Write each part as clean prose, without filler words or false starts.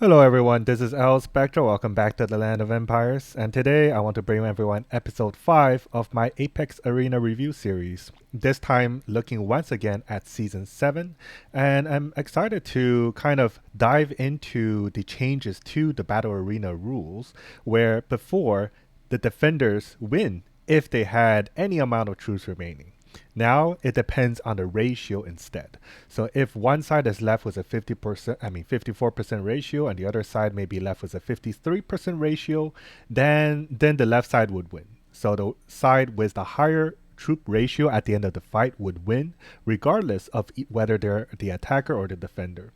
Hello everyone, this is L Spectra. Welcome back to the Land of Empires. And today I want to bring everyone episode 5 of my Apex Arena review series. This time looking once again at season 7. And I'm excited to kind of dive into the changes to the Battle Arena rules, where before the defenders win if they had any amount of troops remaining. Now it depends on the ratio instead. So if one side is left with a 54% ratio and the other side may be left with a 53% ratio, then the left side would win. So the side with the higher troop ratio at the end of the fight would win, regardless of whether they're the attacker or the defender.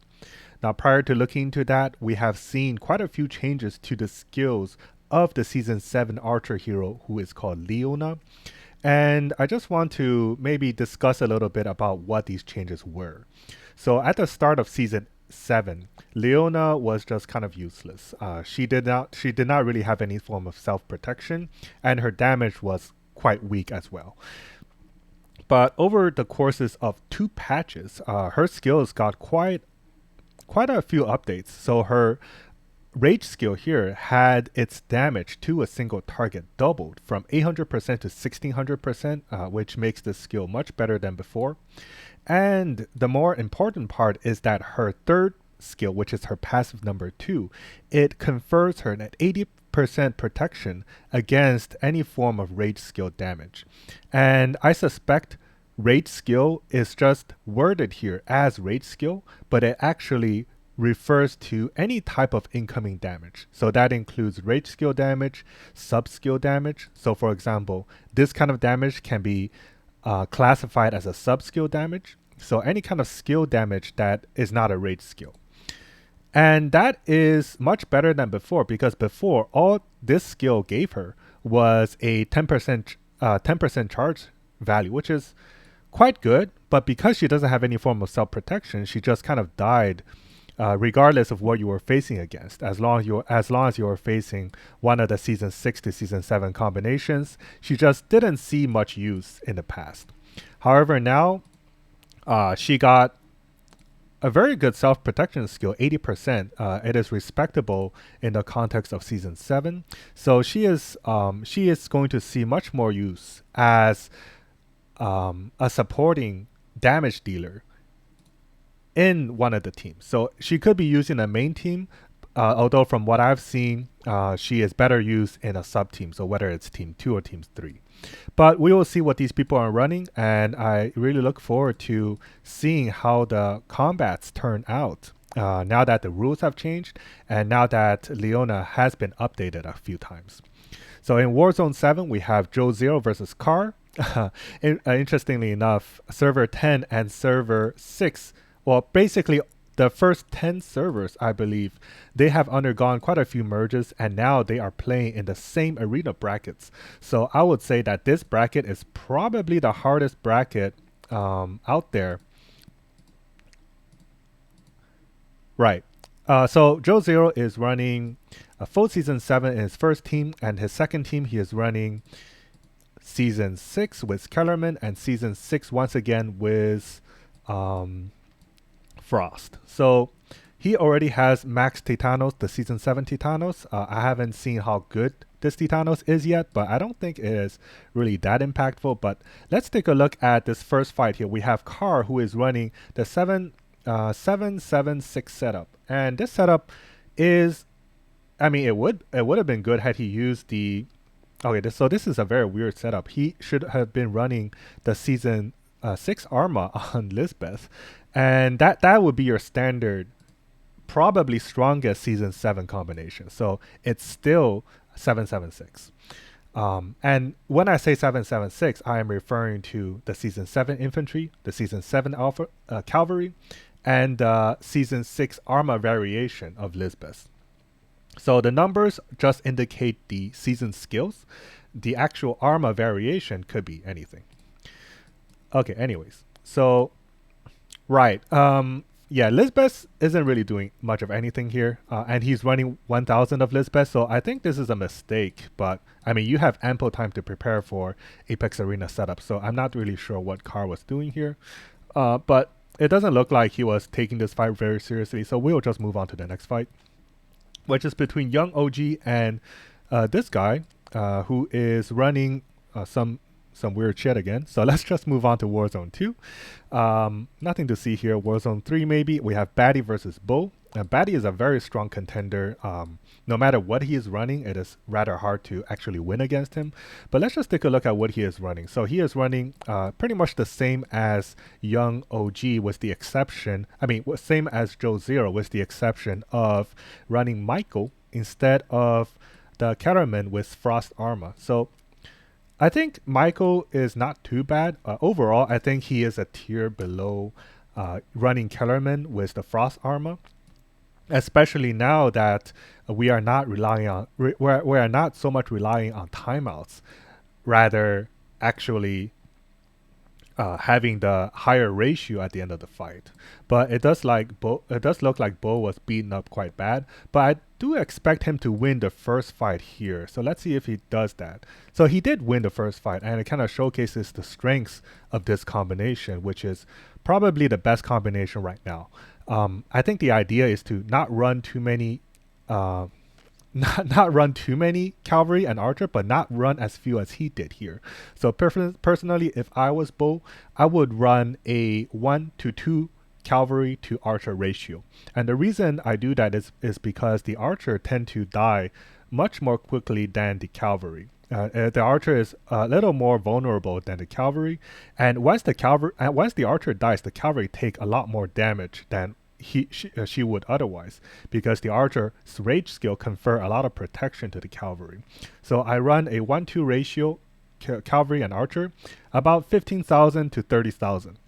Now, prior to looking into that, we have seen quite a few changes to the skills of the season 7 archer hero who is called Leona. And I just want to maybe discuss a little bit about what these changes were. So at the start of season 7, Leona was just kind of useless. She did not really have any form of self protection, and her damage was quite weak as well. But over the courses of two patches, her skills got quite a few updates. So her rage skill here had its damage to a single target doubled from 800% to 1600%, which makes this skill much better than before. And the more important part is that her third skill, which is her passive number 2, it confers her an 80% protection against any form of rage skill damage. And I suspect rage skill is just worded here as rage skill, but it actually refers to any type of incoming damage. So that includes rage skill damage, sub skill damage. So for example, this kind of damage can be classified as a sub skill damage. So any kind of skill damage that is not a rage skill. And that is much better than before, because before all this skill gave her was a 10% charge value, which is quite good. But because she doesn't have any form of self protection, she just kind of died regardless of what you were facing against. As long as you were facing one of the season 6 to season 7 combinations, she just didn't see much use in the past. However, now she got a very good self-protection skill, 80%. It is respectable in the context of season 7. So she is going to see much more use as a supporting damage dealer in one of the teams. So she could be used in a main team, although from what I've seen, she is better used in a sub team. So whether it's team 2 or team 3. But we will see what these people are running, and I really look forward to seeing how the combats turn out now that the rules have changed and now that Leona has been updated a few times. So in Warzone 7, we have Joe Zero versus Carr. Interestingly enough, server 10 and server 6, well, basically the first 10 servers, I believe, they have undergone quite a few merges and now they are playing in the same arena brackets. So I would say that this bracket is probably the hardest bracket out there. Right. So Joe Zero is running a full season 7 in his first team, and his second team he is running season 6 with Kellerman and season 6 once again with Frost. So he already has max Titanos, the season 7 Titanos. I haven't seen how good this Titanos is yet, but I don't think it is really that impactful. But let's take a look at this first fight here. We have Carr, who is running the 7-7-6 setup. And this setup is, I mean, it would have been good had he used the, okay, so this is a very weird setup. He should have been running the season 6 Arma on Lisbeth, and that would be your standard, probably strongest season 7 combination. So it's still 776. And when I say 776, I am referring to the season 7 infantry, the season 7 alpha cavalry, and season 6 Arma variation of Lisbeth. So the numbers just indicate the season skills. The actual Arma variation could be anything. Okay, anyways. So, right. Yeah, Lisbeth isn't really doing much of anything here. And he's running 1000 of Lisbeth. So I think this is a mistake. But, I mean, you have ample time to prepare for Apex Arena setup. So I'm not really sure what Carr was doing here. But it doesn't look like he was taking this fight very seriously. So we'll just move on to the next fight. which is between young OG and this guy who is running some weird shit again. So let's just move on to Warzone 2. Nothing to see here. Warzone 3 maybe. We have Batty versus Bo. Batty is a very strong contender. No matter what he is running, it is rather hard to actually win against him. But let's just take a look at what he is running. So he is running pretty much the same as young OG with the exception, same as Joe Zero with the exception of running Michael instead of the Cattleman with Frost Armor. So I think Michael is not too bad. Overall, I think he is a tier below running Kellerman with the Frost Armor, especially now that we are not relying on we are not so much relying on timeouts, rather actually having the higher ratio at the end of the fight. But it does look like Bo was beaten up quite bad. But I do expect him to win the first fight here. So let's see if he does that. So he did win the first fight, and it kind of showcases the strengths of this combination, which is probably the best combination right now. I think the idea is to not run too many not run too many cavalry and archer, but not run as few as he did here. So personally, if I was Bo, I would run a 1-to-2 cavalry to archer ratio. And the reason I do that is because the archer tend to die much more quickly than the cavalry. The archer is a little more vulnerable than the cavalry, and once the archer dies, the cavalry take a lot more damage than she would otherwise, because the archer's rage skill confer a lot of protection to the cavalry. So I run a 1-2 ratio cavalry and archer, about 15,000 to 30,000.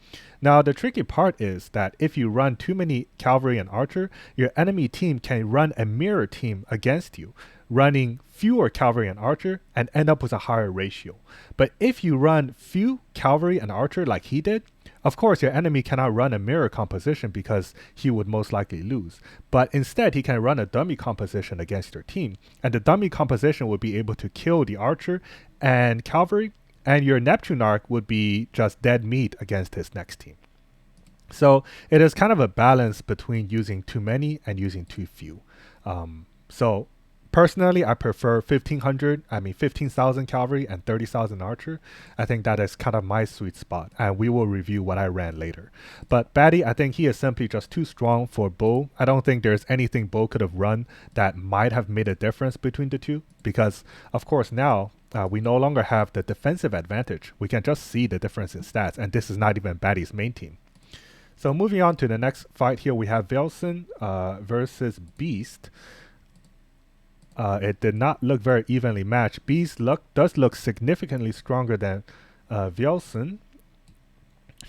Now the tricky part is that if you run too many cavalry and archer, your enemy team can run a mirror team against you, running fewer cavalry and archer and end up with a higher ratio. But if you run few cavalry and archer like he did, of course your enemy cannot run a mirror composition because he would most likely lose. But instead he can run a dummy composition against your team, and the dummy composition would be able to kill the archer and cavalry, and your Neptune Arc would be just dead meat against his next team. So it is kind of a balance between using too many and using too few. So personally, I prefer 15,000 cavalry and 30,000 archer. I think that is kind of my sweet spot, and we will review what I ran later. But Batty, I think he is simply just too strong for Bo. I don't think there's anything Bo could have run that might have made a difference between the two, because of course now we no longer have the defensive advantage. We can just see the difference in stats, and this is not even Batty's main team. So moving on to the next fight here, we have Velson versus Beast. It did not look very evenly matched. Beast does look significantly stronger than Velson.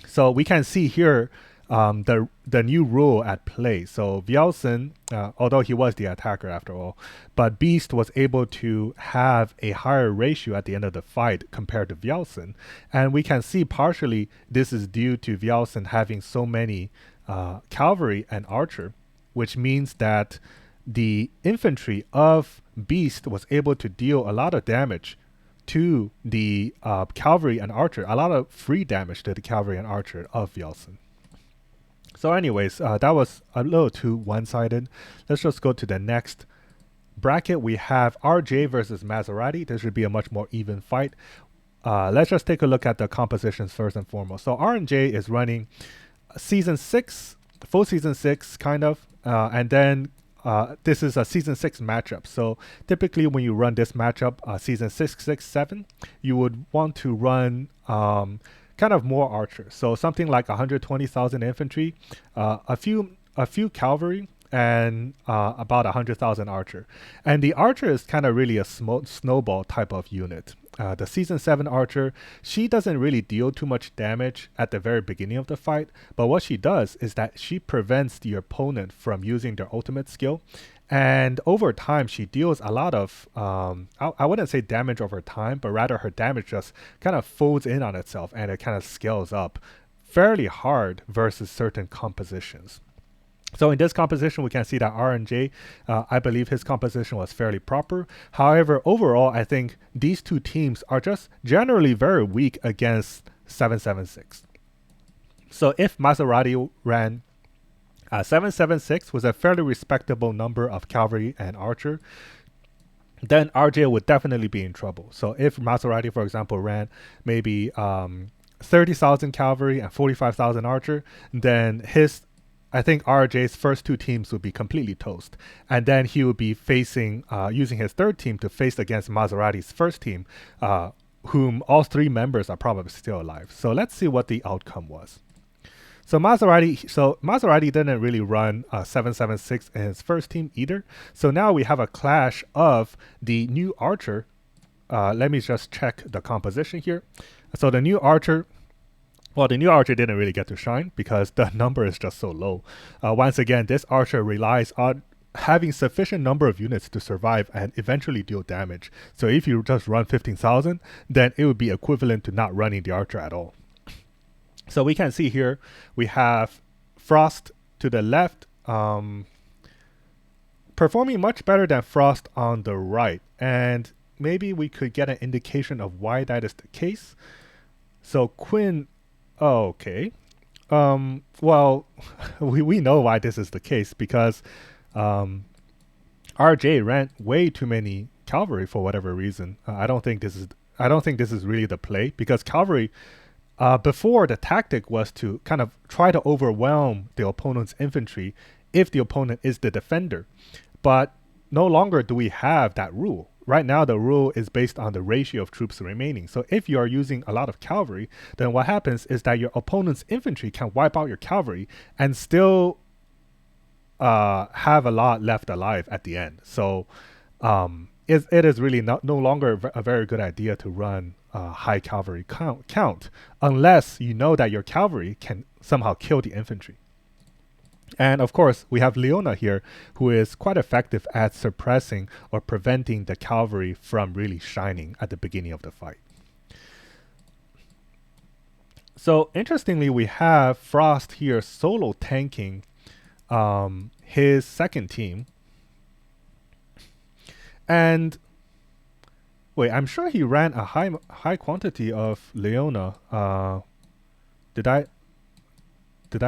So we can see here the new rule at play. So Velson, although he was the attacker after all, but Beast was able to have a higher ratio at the end of the fight compared to Velson. And we can see partially this is due to Velson having so many cavalry and archer, which means that the infantry of Beast was able to deal a lot of damage to the cavalry and archer, a lot of free damage to the cavalry and archer of Velson. So anyways, that was a little too one-sided. Let's just go to the next bracket. We have RJ versus Maserati. This should be a much more even fight. Let's just take a look at the compositions first and foremost. So R&J is running Season 6, full Season 6 kind of, and then this is a Season 6 matchup. So typically when you run this matchup, Season 6, 6, 7, you would want to run kind of more archers. So something like 120,000 infantry, a few cavalry, and about 100,000 archer. And the archer is kind of really a snowball type of unit. The Season 7 archer, she doesn't really deal too much damage at the very beginning of the fight, but what she does is that she prevents the opponent from using their ultimate skill. And over time, she deals a lot of, I wouldn't say damage over time, but rather her damage just kind of folds in on itself and it kind of scales up fairly hard versus certain compositions. So in this composition, we can see that R&J, I believe his composition was fairly proper. However, overall, I think these two teams are just generally very weak against 776. So if Maserati ran 776 was a fairly respectable number of cavalry and archer, then RJ would definitely be in trouble. So if Maserati, for example, ran maybe 30,000 cavalry and 45,000 archer, then I think RJ's first two teams would be completely toast. And then he would be facing, using his third team to face against Maserati's first team, whom all three members are probably still alive. So let's see what the outcome was. So Maserati didn't really run 776 in his first team either. So now we have a clash of the new archer. Let me just check the composition here. So the new archer didn't really get to shine because the number is just so low. Once again, this archer relies on having sufficient number of units to survive and eventually deal damage. So if you just run 15,000, then it would be equivalent to not running the archer at all. So we can see here, we have Frost to the left, performing much better than Frost on the right. And maybe we could get an indication of why that is the case. So Quinn, okay. Well, we know why this is the case because RJ ran way too many cavalry for whatever reason. I don't think this is really the play because cavalry, before the tactic was to kind of try to overwhelm the opponent's infantry if the opponent is the defender. But no longer do we have that rule. Right now, the rule is based on the ratio of troops remaining. So if you are using a lot of cavalry, then what happens is that your opponent's infantry can wipe out your cavalry and still have a lot left alive at the end. So it is really no longer a very good idea to run high cavalry count unless you know that your cavalry can somehow kill the infantry. And of course, we have Leona here, who is quite effective at suppressing or preventing the cavalry from really shining at the beginning of the fight. So interestingly, we have Frost here solo tanking his second team. And wait, I'm sure he ran a high quantity of Leona. Did I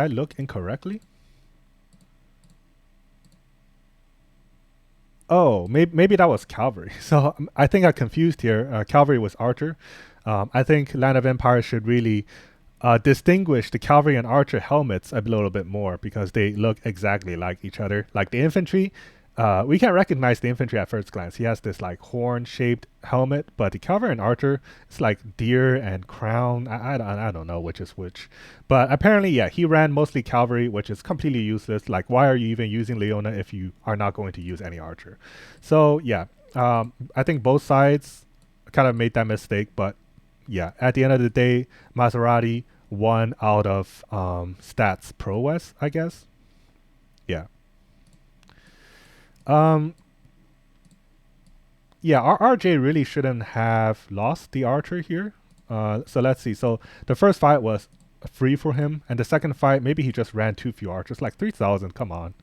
look incorrectly? Oh, maybe that was cavalry. So I think I confused here. Cavalry was archer. I think Land of Empire should really distinguish the cavalry and archer helmets a little bit more because they look exactly like each other. Like the infantry, we can recognize the infantry at first glance. He has this like horn-shaped helmet, but the cavalry and archer, it's like deer and crown. I don't know which is which. But apparently, yeah, he ran mostly cavalry, which is completely useless. Like, why are you even using Leona if you are not going to use any archer? So, yeah, I think both sides kind of made that mistake. But, yeah, at the end of the day, Maserati won out of stats prowess, I guess. Yeah. Yeah, RJ really shouldn't have lost the archer here. So let's see. So the first fight was free for him, and the second fight, maybe he just ran too few archers. Like 3,000, come on.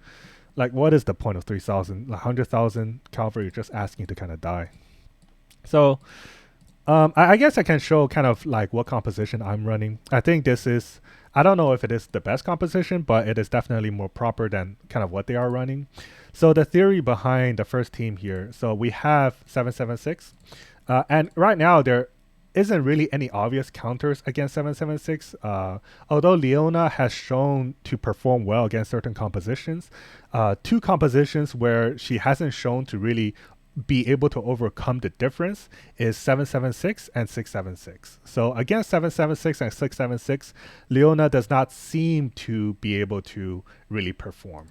Like, what is the point of 3,000? 100,000 cavalry, you're just asking to kind of die. So I guess I can show kind of like what composition I'm running. I think this is, I don't know if it is the best composition, but it is definitely more proper than kind of what they are running. So the theory behind the first team here, so we have 776, and right now there isn't really any obvious counters against 776. Although Leona has shown to perform well against certain compositions, two compositions where she hasn't shown to really be able to overcome the difference is 776 and 676. So against 776 and 676, Leona does not seem to be able to really perform.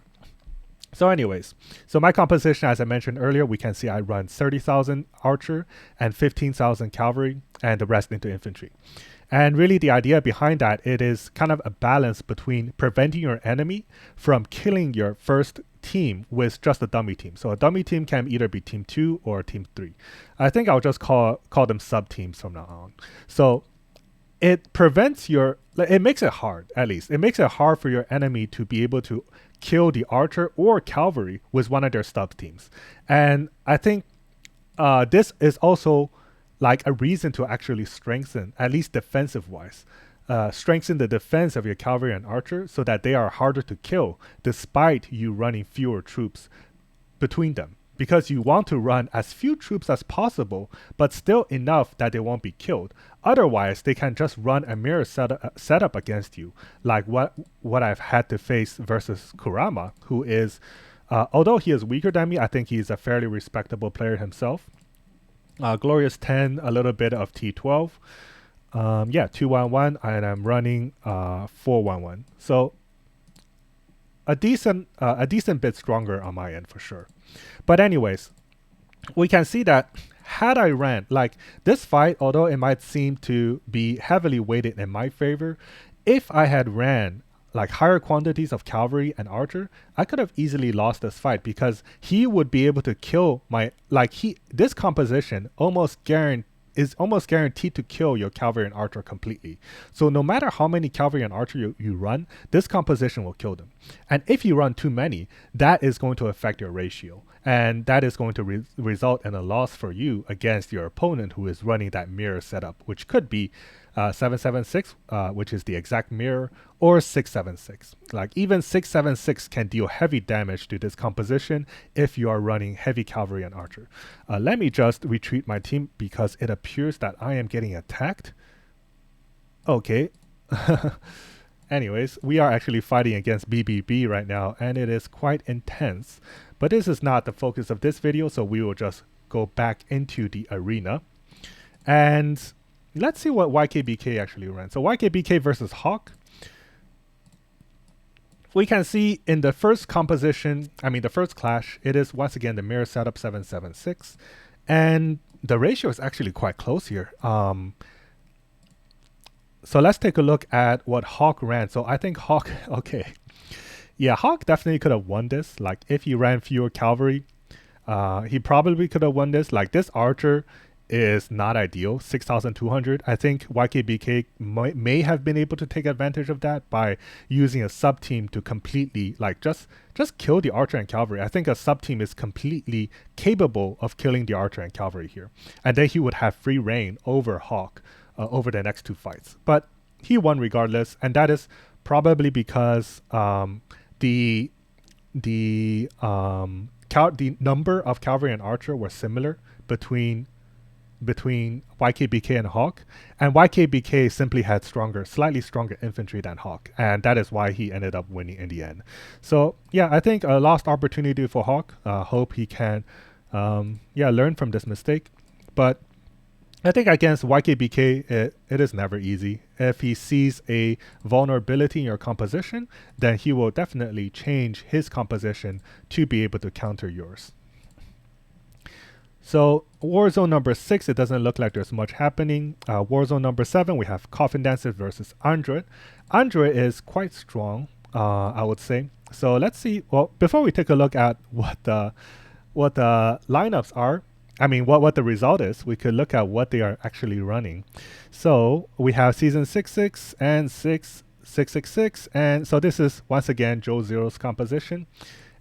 So anyways, so my composition, as I mentioned earlier, we can see I run 30,000 archer and 15,000 cavalry and the rest into infantry. And really the idea behind that, it is kind of a balance between preventing your enemy from killing your first team with just a dummy team. So a dummy team can either be team 2 or team 3. I think I'll just call them sub teams from now on. So it prevents it makes it hard, at least. It makes it hard for your enemy to be able to kill the archer or cavalry with one of their sub teams. And I think this is also like a reason to actually strengthen, at least defensive wise, strengthen the defense of your cavalry and archer so that they are harder to kill despite you running fewer troops between them, because you want to run as few troops as possible but still enough that they won't be killed. Otherwise they can just run a mirror setup against you, like what I've had to face versus Kurama, who is although he is weaker than me, I think he's a fairly respectable player himself. Glorious 10, a little bit of T12. Yeah, 211, and I'm running 411. So a decent bit stronger on my end for sure. But anyways, we can see that had I ran like this fight, although it might seem to be heavily weighted in my favor, if I had ran like higher quantities of cavalry and archer, I could have easily lost this fight, because he would be able to kill my this composition is almost guaranteed to kill your cavalry and archer completely. So no matter how many cavalry and archer you run, this composition will kill them. And if you run too many, that is going to affect your ratio. And that is going to result in a loss for you against your opponent who is running that mirror setup, which could be 776, which is the exact mirror, or 676. Like even 676 can deal heavy damage to this composition if you are running heavy cavalry and archer. Let me just retreat my team because it appears that I am getting attacked. Okay. Anyways, we are actually fighting against BBB right now, and it is quite intense. But this is not the focus of this video, so we will just go back into the arena. And let's see what YKBK actually ran. So YKBK versus Hawk. We can see in the first composition, the first clash, it is once again the mirror setup 776. And the ratio is actually quite close here. So let's take a look at what Hawk ran. So I think Hawk, okay. Yeah, Hawk definitely could have won this. Like if he ran fewer cavalry, he probably could have won this. Like this archer is not ideal, 6,200. I think YKBK may have been able to take advantage of that by using a sub team to completely just kill the archer and cavalry. I think a sub team is completely capable of killing the archer and cavalry here, and then he would have free reign over Hawk over the next two fights. But he won regardless, and that is probably because the number of cavalry and archer were similar between YKBK and Hawk, and YKBK simply had slightly stronger infantry than Hawk, and that is why he ended up winning in the end. So yeah, I think a lost opportunity for Hawk. Hope he can learn from this mistake. But I think against YKBK, it is never easy. If he sees a vulnerability in your composition, then he will definitely change his composition to be able to counter yours. So Warzone number 6, it doesn't look like there's much happening. Warzone number 7, we have Coffin Dancers versus Android. Android is quite strong, I would say. So let's see. Well, before we take a look at what the lineups are, what the result is, we could look at what they are actually running. So we have Season 66 and 666, and so this is once again Joe Zero's composition.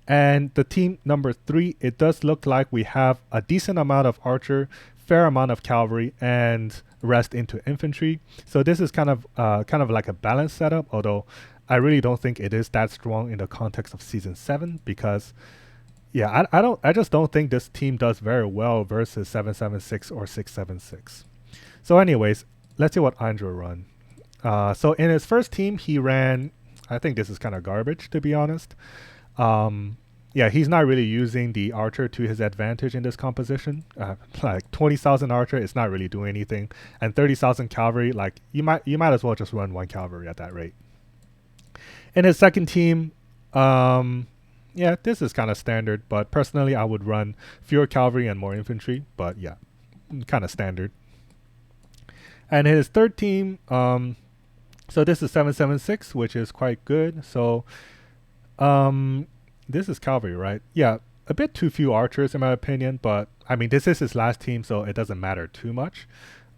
And the team number 3, it does look like we have a decent amount of archer, fair amount of cavalry, and rest into infantry. So this is kind of like a balanced setup, although I really don't think it is that strong in the context of Season 7, because yeah, I just don't think this team does very well versus 776 or 676. So anyways, let's see what Andrew run. So in his first team, he ran, I think this is kind of garbage, to be honest. Yeah, he's not really using the archer to his advantage in this composition. Like 20,000 archer is not really doing anything, and 30,000 cavalry, like you might as well just run one cavalry at that rate. In his second team, yeah, this is kind of standard, but personally I would run fewer cavalry and more infantry, but yeah, kind of standard. And his third team, so this is 776, which is quite good. So this is cavalry, right? Yeah, a bit too few archers in my opinion, but this is his last team, so it doesn't matter too much.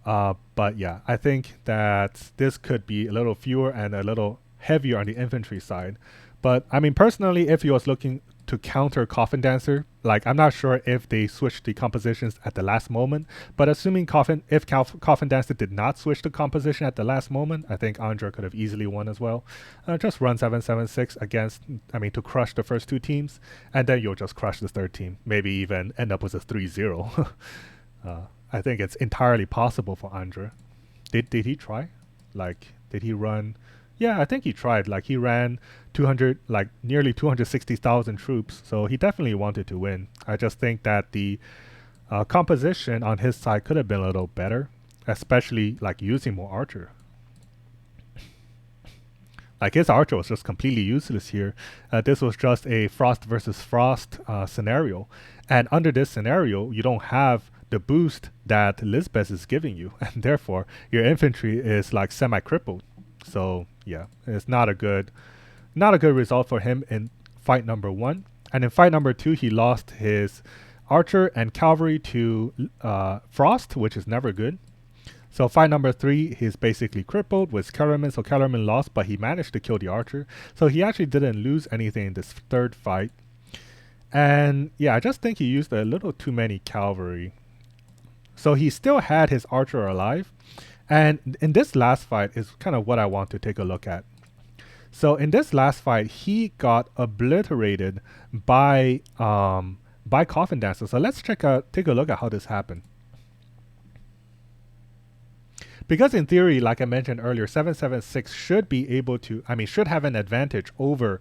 But yeah, I think that this could be a little fewer and a little heavier on the infantry side. But personally, if he was looking to counter Coffin Dancer. Like, I'm not sure if they switched the compositions at the last moment, but assuming Coffin Dancer did not switch the composition at the last moment, I think Andra could have easily won as well. Just run 776 against, to crush the first two teams, and then you'll just crush the third team. Maybe even end up with a 3-0. I think it's entirely possible for Andra. Did he try? Like, did he run? Yeah, I think he tried. Like, he ran 200, like nearly 260,000 troops. So he definitely wanted to win. I just think that the composition on his side could have been a little better, especially like using more archer. Like, his archer was just completely useless here. This was just a frost versus frost scenario. And under this scenario, you don't have the boost that Lisbeth is giving you. And therefore, your infantry is like semi-crippled. So yeah, it's not a good result for him in fight number 1. And in fight number 2, he lost his archer and cavalry to frost, which is never good. So fight number 3, he's basically crippled with Kellerman. So Kellerman lost, but he managed to kill the archer. So he actually didn't lose anything in this third fight. And yeah, I just think he used a little too many cavalry. So he still had his archer alive. And in this last fight is kind of what I want to take a look at. So in this last fight, he got obliterated by Coffin Dancer. So let's take a look at how this happened. Because in theory, like I mentioned earlier, 776 should be able to, should have an advantage over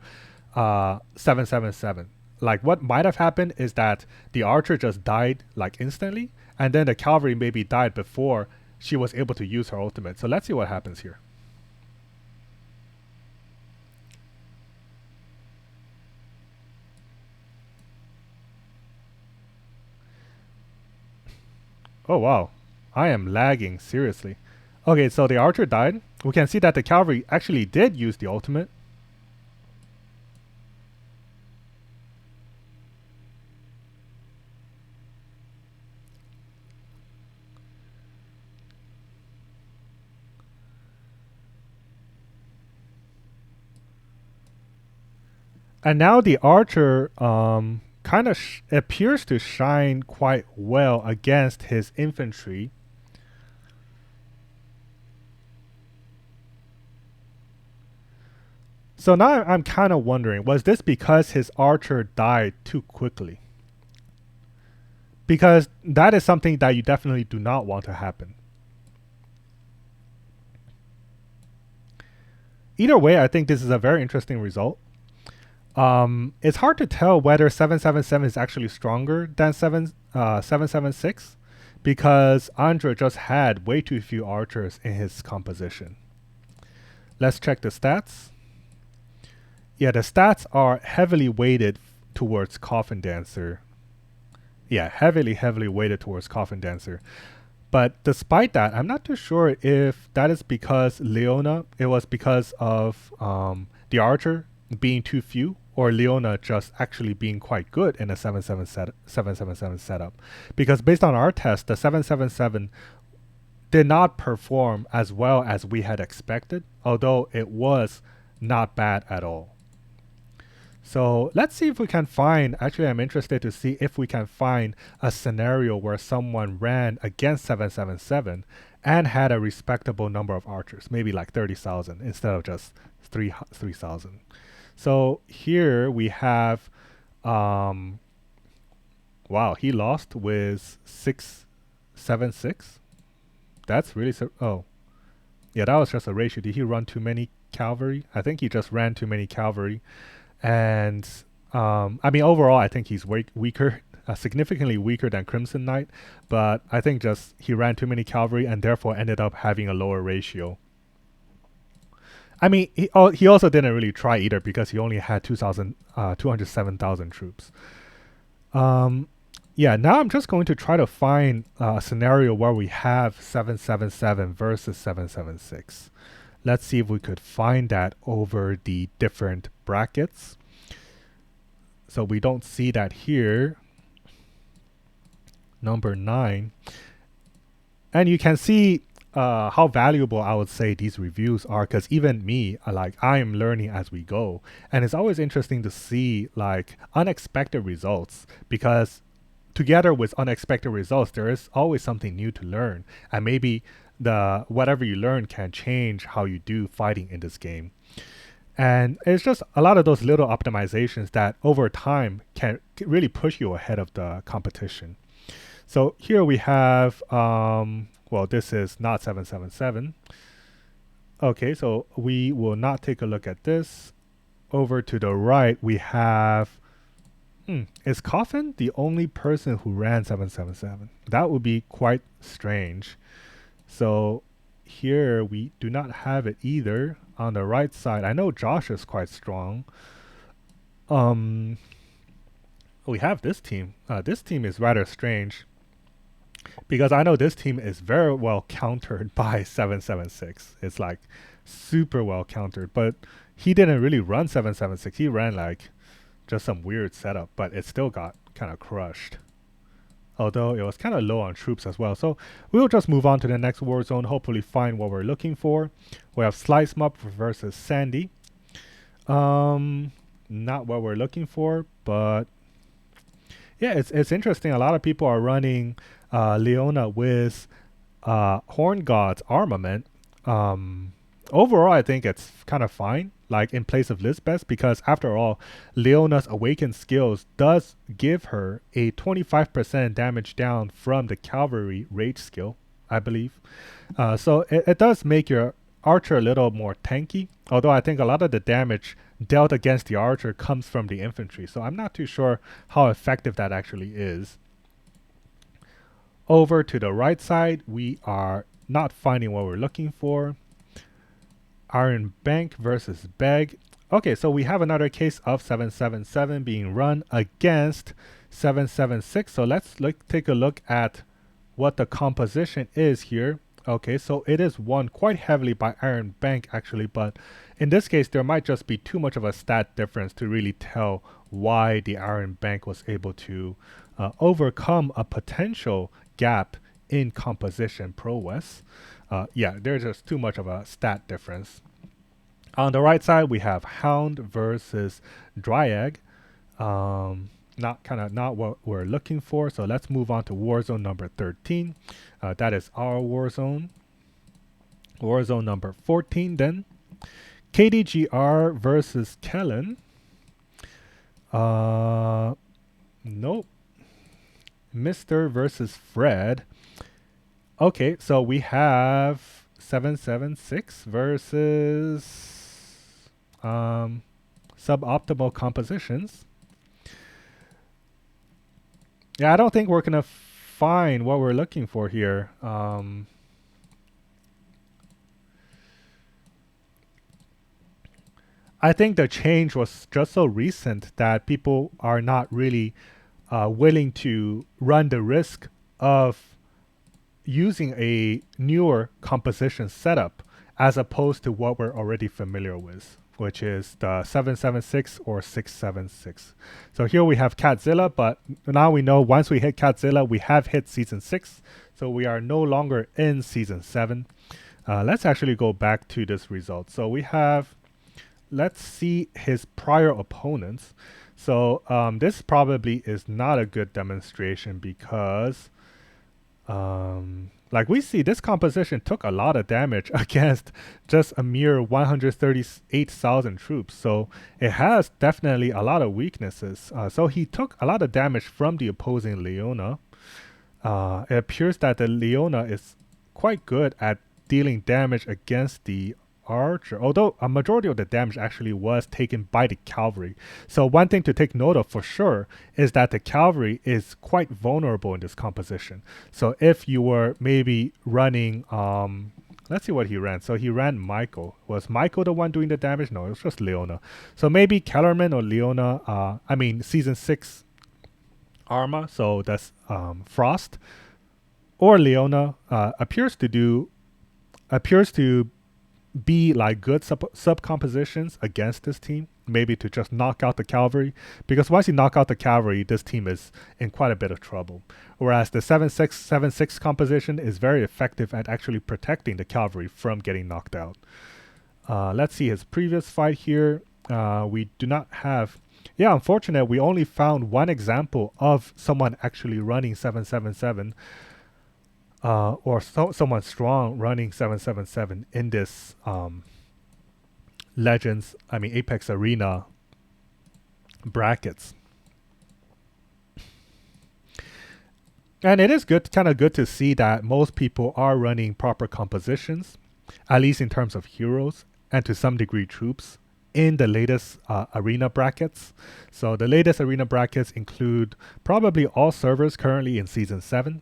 777. Like, what might have happened is that the archer just died like instantly, and then the cavalry maybe died before she was able to use her ultimate. So let's see what happens here. Oh wow, I am lagging seriously. Okay, so the archer died. We can see that the cavalry actually did use the ultimate. And now the archer kind of appears to shine quite well against his infantry. So now I'm kind of wondering, was this because his archer died too quickly? Because that is something that you definitely do not want to happen. Either way, I think this is a very interesting result. It's hard to tell whether 777 is actually stronger than 776 because Andra just had way too few archers in his composition. Let's check the stats. Yeah, the stats are heavily weighted towards Coffin Dancer. Yeah, heavily weighted towards Coffin Dancer. But despite that, I'm not too sure if that is because Leona, it was because of the archer being too few, or Leona just actually being quite good in a 777 setup. Because based on our test, the 777 did not perform as well as we had expected, although it was not bad at all. So let's see if we can find, actually I'm interested to see if we can find a scenario where someone ran against 777 and had a respectable number of archers, maybe like 30,000 instead of just 3,000. So here we have, wow, he lost with 676. That's really, oh, yeah, that was just a ratio. Did he run too many cavalry? I think he just ran too many cavalry. And overall, I think he's weaker, significantly weaker than Crimson Knight. But I think just he ran too many cavalry and therefore ended up having a lower ratio. He also didn't really try either because he only had 207,000 troops. Yeah, now I'm just going to try to find a scenario where we have 777 versus 776. Let's see if we could find that over the different brackets. So we don't see that here. Number 9. And you can see how valuable I would say these reviews are, because even me, I am learning as we go, and it's always interesting to see like unexpected results, because together with unexpected results, there is always something new to learn, and maybe the whatever you learn can change how you do fighting in this game. And it's just a lot of those little optimizations that over time can really push you ahead of the competition. So here we have, well, this is not 777. Okay, so we will not take a look at this. Over to the right, we have, is Coffin the only person who ran 777? That would be quite strange. So here we do not have it either on the right side. I know Josh is quite strong. Um, we have this team. This team is rather strange, because I know this team is very well countered by 776. It's like super well countered, but he didn't really run 776. He ran like just some weird setup, but it still got kind of crushed. Although it was kind of low on troops as well. So we'll just move on to the next war zone, hopefully find what we're looking for. We have Slice Mob versus Sandy. Not what we're looking for, but yeah, it's interesting. A lot of people are running Leona with Horn God's armament. Overall, I think it's kind of fine, like in place of Lisbeth, because after all, Leona's awakened skills does give her a 25% damage down from the cavalry rage skill, I believe. So it does make your archer a little more tanky, although I think a lot of the damage dealt against the archer comes from the infantry, so I'm not too sure how effective that actually is. Over to the right side, we are not finding what we're looking for. Iron Bank versus Beg. Okay, so we have another case of 777 being run against 776. So let's take a look at what the composition is here. Okay, so it is won quite heavily by Iron Bank actually, but in this case there might just be too much of a stat difference to really tell why the Iron Bank was able to overcome a potential gap in composition prowess. Yeah, there's just too much of a stat difference. On the right side, we have Hound versus Dryad. Not what we're looking for. So let's move on to Warzone number 13. That is our Warzone. Warzone number 14 then. KDGR versus Kellen. Nope. Mr. versus Fred. Okay, so we have 776 versus suboptimal compositions. Yeah, I don't think we're gonna find what we're looking for here. I think the change was just so recent that people are not really willing to run the risk of using a newer composition setup as opposed to what we're already familiar with, which is the 776 or 676. So here we have Catzilla, but now we know once we hit Catzilla, we have hit season 6. So we are no longer in season 7. Let's actually go back to this result. So we have, let's see his prior opponents. So this probably is not a good demonstration because like we see, this composition took a lot of damage against just a mere 138,000 troops. So it has definitely a lot of weaknesses. So he took a lot of damage from the opposing Leona. It appears that the Leona is quite good at dealing damage against the archer, although a majority of the damage actually was taken by the cavalry. So one thing to take note of for sure is that the cavalry is quite vulnerable in this composition. So if you were maybe running, let's see what he ran. So he ran Michael. Was Michael the one doing the damage? No, it was just Leona. So maybe Kellerman or Leona, season 6 Arma, so that's Frost, or Leona appears to be like good sub compositions against this team. maybe to just knock out the cavalry, because once you knock out the cavalry, this team is in quite a bit of trouble. Whereas the 7-6 composition is very effective at actually protecting the cavalry from getting knocked out. Let's see his previous fight here. We do not have... Yeah, unfortunate, we only found one example of someone actually running 777, or someone strong running 777 in this Apex Arena brackets. And it is kind of good to see that most people are running proper compositions, at least in terms of heroes and to some degree troops, in the latest arena brackets. So the latest arena brackets include probably all servers currently in Season 7.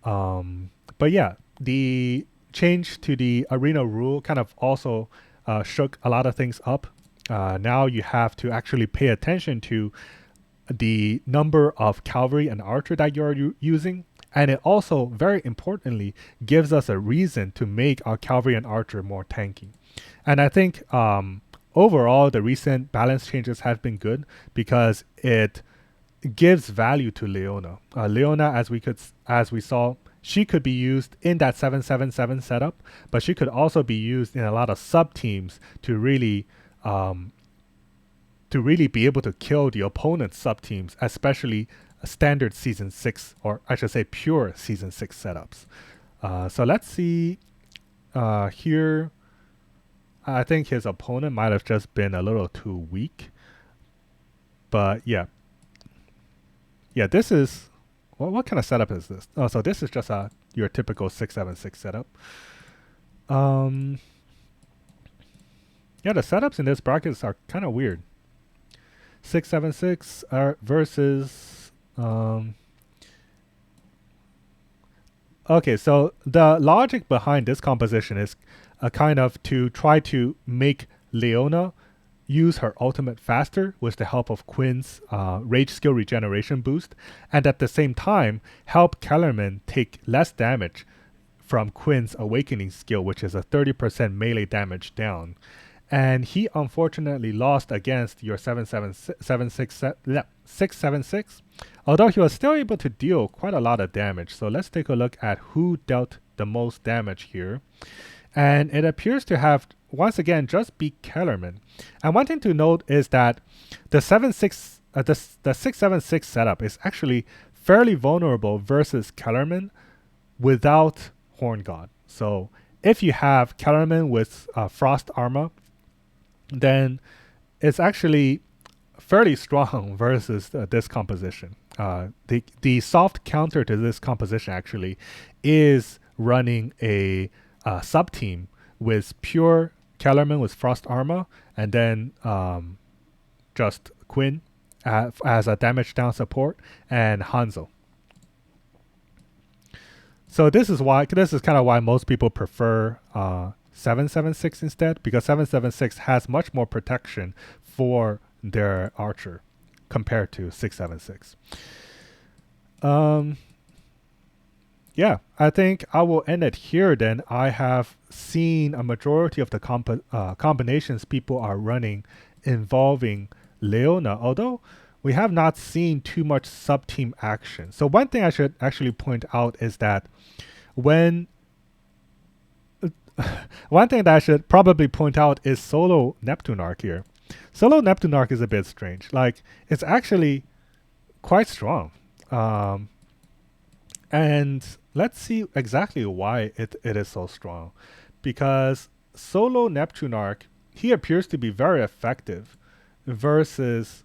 But yeah, the change to the arena rule kind of also shook a lot of things up. Now you have to actually pay attention to the number of cavalry and archer that you're using. And it also, very importantly, gives us a reason to make our cavalry and archer more tanky. And I think overall, the recent balance changes have been good because it gives value to Leona. Leona, as we saw, she could be used in that 777 setup, but she could also be used in a lot of sub teams to really be able to kill the opponent's sub teams, especially standard Season 6, or I should say pure Season 6 setups. So let's see here. I think his opponent might have just been a little too weak. But yeah. Yeah, this is... what kind of setup is this? Oh, so this is just your typical 676 setup. Yeah, the setups in this brackets are kind of weird. 676 versus... okay, so the logic behind this composition is a kind of to try to make Leona use her ultimate faster with the help of Quinn's rage skill regeneration boost, and at the same time help Kellerman take less damage from Quinn's awakening skill, which is a 30% melee damage down. And he unfortunately lost against your 676, although he was still able to deal quite a lot of damage. So let's take a look at who dealt the most damage here. And it appears to have, once again, just be Kellerman. And one thing to note is that the 676 setup is actually fairly vulnerable versus Kellerman without Horn God. So if you have Kellerman with Frost Armor, then it's actually fairly strong versus this composition. The soft counter to this composition actually is running a sub team with pure Kellerman with Frost Armor, and then just Quinn as a damage down support, and Hanzo. So this is kind of why most people prefer 776 instead, because 776 has much more protection for their archer compared to 676. Yeah, I think I will end it here then. I have seen a majority of the combinations people are running involving Leona, although we have not seen too much sub-team action. So one thing I should actually point out is that one thing that I should probably point out is solo Neptune Arc here. Solo Neptune Arc is a bit strange. Like, it's actually quite strong. And let's see exactly why it is so strong. Because solo Neptune Arc, he appears to be very effective versus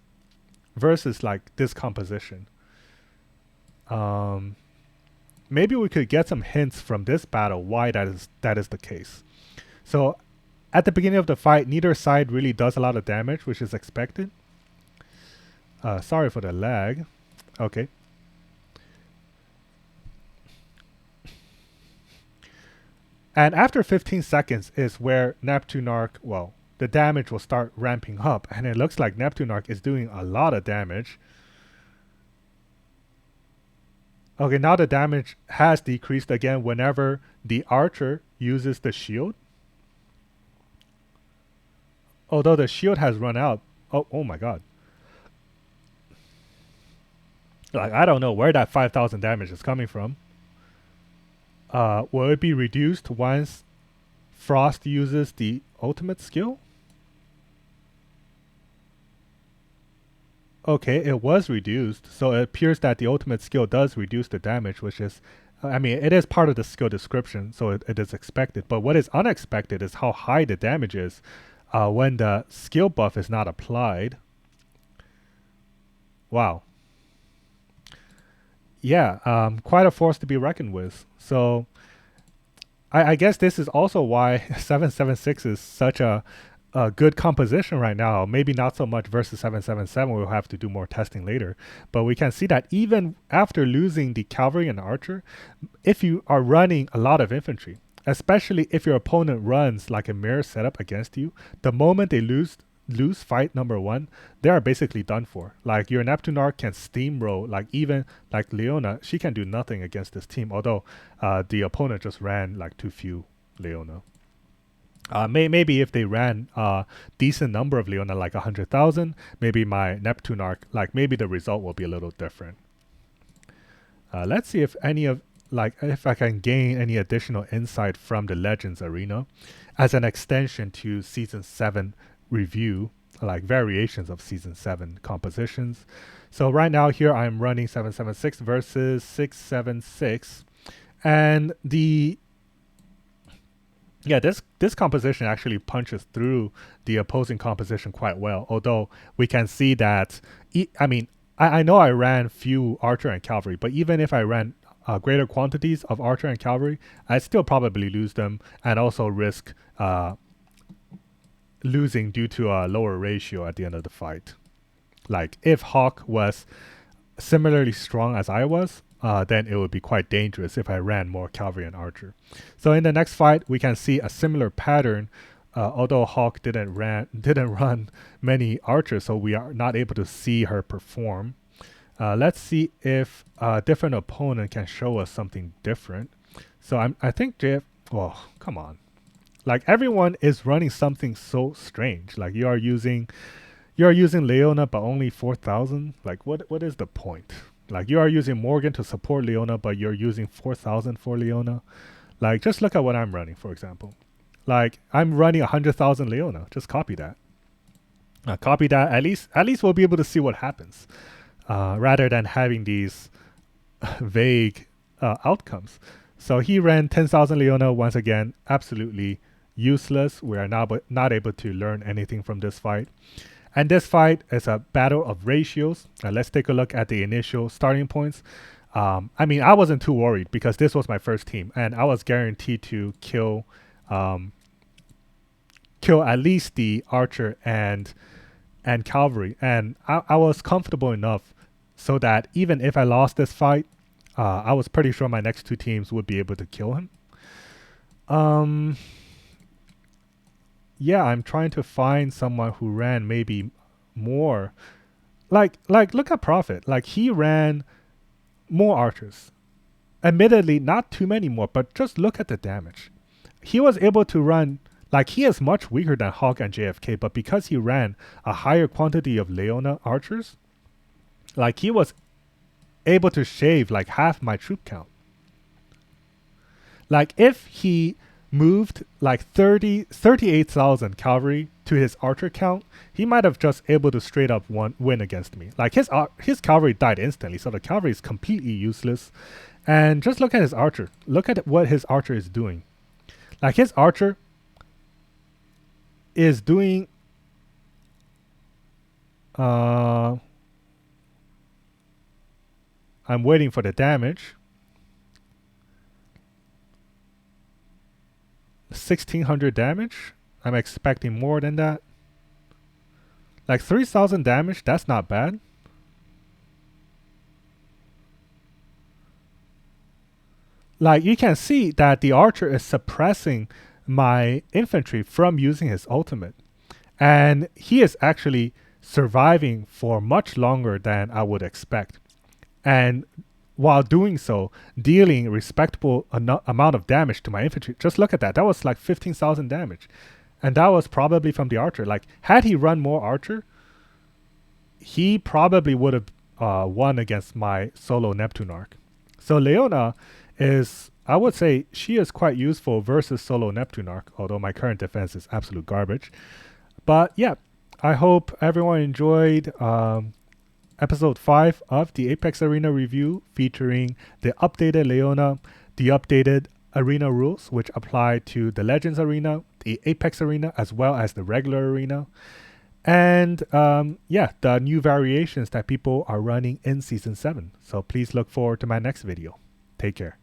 like this composition. Maybe we could get some hints from this battle why that is the case. So at the beginning of the fight, neither side really does a lot of damage, which is expected. Sorry for the lag. Okay. And after 15 seconds is where Neptune Arc, well, the damage will start ramping up. And it looks like Neptune Arc is doing a lot of damage. Okay, now the damage has decreased again whenever the archer uses the shield. Although the shield has run out. Oh my god. Like, I don't know where that 5,000 damage is coming from. Will it be reduced once Frost uses the ultimate skill? Okay, it was reduced, so it appears that the ultimate skill does reduce the damage, which is, I mean, it is part of the skill description, so it is expected. But what is unexpected is how high the damage is when the skill buff is not applied. Wow. Yeah, quite a force to be reckoned with. So I guess this is also why 776 is such a good composition right now. Maybe not so much versus 777. We'll have to do more testing later. But we can see that even after losing the cavalry and archer, if you are running a lot of infantry, especially if your opponent runs like a mirror setup against you, the moment they lose fight number one, they are basically done for. Like your Neptune Arc can steamroll, like even like Leona, she can do nothing against this team, although the opponent just ran like too few Leona. Maybe if they ran a decent number of Leona, like 100,000, maybe my Neptune Arc, like maybe the result will be a little different. Let's see if if I can gain any additional insight from the Legends Arena as an extension to Season 7 review, like variations of Season 7 compositions. So right now here I'm running 776 versus 676, and this composition actually punches through the opposing composition quite well. Although we can see that, I know I ran few archer and cavalry, but even if I ran greater quantities of archer and cavalry, I'd still probably lose them and also risk losing due to a lower ratio at the end of the fight. Like if Hawk was similarly strong as I was, then it would be quite dangerous if I ran more cavalry and archer. So in the next fight, we can see a similar pattern. Although Hawk didn't run many archers, so we are not able to see her perform. Let's see if a different opponent can show us something different. So I think JF. Oh, come on! Like everyone is running something so strange. Like you are using Leona, but only 4,000. Like what is the point? Like you are using Morgan to support Leona, but you're using 4,000 for Leona. Like just look at what I'm running, for example. Like I'm running 100,000 Leona. Just copy that. Copy that. At least we'll be able to see what happens, rather than having these vague outcomes. So he ran 10,000 Leona once again. Absolutely useless. We are now not able to learn anything from this fight. And this fight is a battle of ratios. Let's take a look at the initial starting points. I wasn't too worried because this was my first team, and I was guaranteed to kill at least the archer and cavalry, and I was comfortable enough so that even if I lost this fight, I was pretty sure my next two teams would be able to kill him. Yeah, I'm trying to find someone who ran maybe more. Like look at Prophet. Like he ran more archers. Admittedly, not too many more, but just look at the damage. He was able to run, like he is much weaker than Hawk and JFK, but because he ran a higher quantity of Leona archers, like he was able to shave like half my troop count. Like if he moved like 38,000 cavalry to his archer count, he might have just able to straight up win against me. Like his cavalry died instantly, so the cavalry is completely useless. And just look at his archer. Look at what his archer is doing. Like his archer is doing I'm waiting for the damage. 1,600 damage. I'm expecting more than that. Like 3,000 damage, that's not bad. Like you can see that the archer is suppressing my infantry from using his ultimate. And he is actually surviving for much longer than I would expect. And while doing so, dealing respectable amount of damage to my infantry. Just look at that. That was like 15,000 damage. And that was probably from the Archer. Like, had he run more Archer, he probably would have won against my solo Neptune arc. So Leona is, I would say, she is quite useful versus solo Neptune arc, although my current defense is absolute garbage. But yeah, I hope everyone enjoyed episode 5 of the Apex Arena review featuring the updated Leona, the updated arena rules, which apply to the Legends Arena, the Apex Arena, as well as the regular arena. And yeah, the new variations that people are running in Season 7. So please look forward to my next video. Take care.